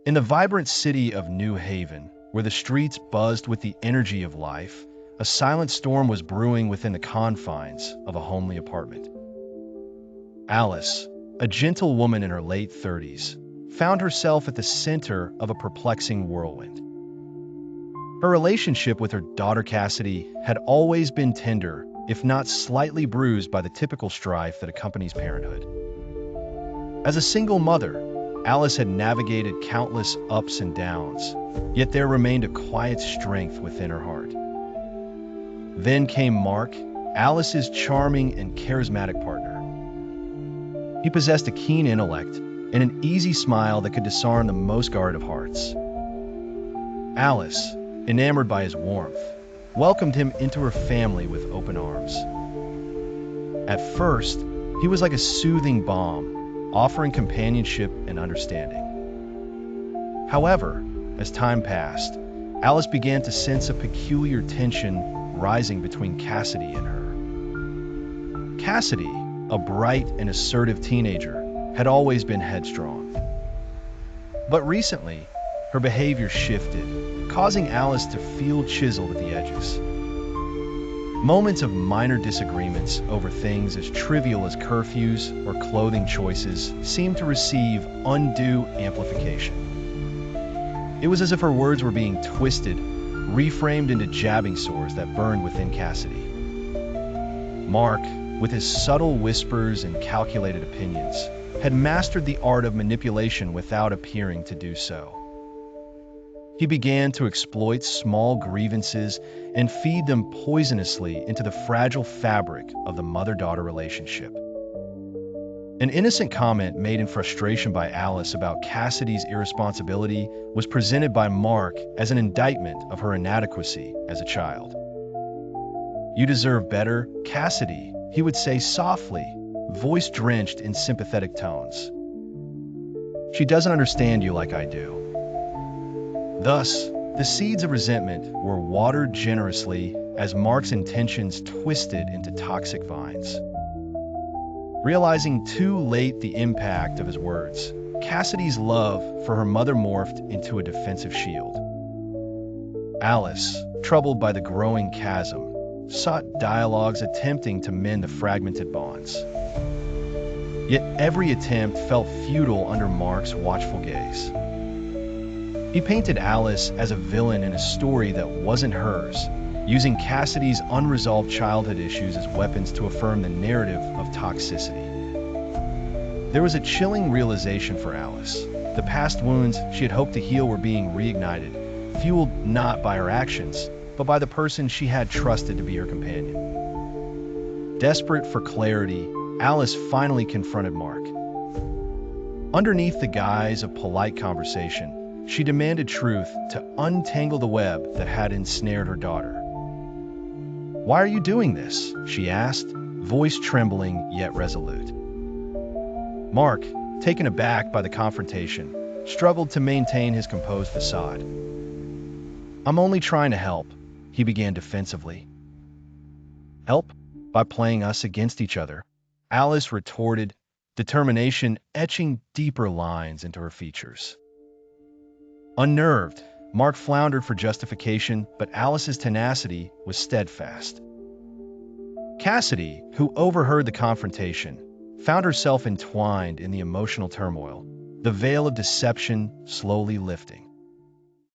In the vibrant city of New Haven, where the streets buzzed with the energy of life, a silent storm was brewing within the confines of a homely apartment. Alice, a gentle woman in her late 30s, found herself at the center of a perplexing whirlwind. Her relationship with her daughter Cassidy had always been tender, if not slightly bruised by the typical strife that accompanies parenthood. As a single mother, Alice had navigated countless ups and downs, yet there remained a quiet strength within her heart. Then came Mark, Alice's charming and charismatic partner. He possessed a keen intellect and an easy smile that could disarm the most guarded of hearts. Alice, enamored by his warmth, welcomed him into her family with open arms. At first, he was like a soothing balm, offering companionship and understanding. However, as time passed, Alice began to sense a peculiar tension rising between Cassidy and her. Cassidy, a bright and assertive teenager, had always been headstrong. But recently, her behavior shifted, causing Alice to feel chiseled at the edges. Moments of minor disagreements over things as trivial as curfews or clothing choices seemed to receive undue amplification. It was as if her words were being twisted, reframed into jabbing swords that burned within Cassidy. Mark, with his subtle whispers and calculated opinions, had mastered the art of manipulation without appearing to do so. He began to exploit small grievances and feed them poisonously into the fragile fabric of the mother-daughter relationship. An innocent comment made in frustration by Alice about Cassidy's irresponsibility was presented by Mark as an indictment of her inadequacy as a child. "You deserve better, Cassidy," he would say softly, voice drenched in sympathetic tones. "She doesn't understand you like I do." Thus, the seeds of resentment were watered generously as Mark's intentions twisted into toxic vines. Realizing too late the impact of his words, Cassidy's love for her mother morphed into a defensive shield. Alice, troubled by the growing chasm, sought dialogues attempting to mend the fragmented bonds. Yet every attempt felt futile under Mark's watchful gaze. He painted Alice as a villain in a story that wasn't hers, using Cassidy's unresolved childhood issues as weapons to affirm the narrative of toxicity. There was a chilling realization for Alice. The past wounds she had hoped to heal were being reignited, fueled not by her actions, but by the person she had trusted to be her companion. Desperate for clarity, Alice finally confronted Mark. Underneath the guise of polite conversation, she demanded truth to untangle the web that had ensnared her daughter. "Why are you doing this?" she asked, voice trembling yet resolute. Mark, taken aback by the confrontation, struggled to maintain his composed facade. "I'm only trying to help," he began defensively. "Help? By playing us against each other?" Alice retorted, determination etching deeper lines into her features. Unnerved, Mark floundered for justification, but Alice's tenacity was steadfast. Cassidy, who overheard the confrontation, found herself entwined in the emotional turmoil, the veil of deception slowly lifting.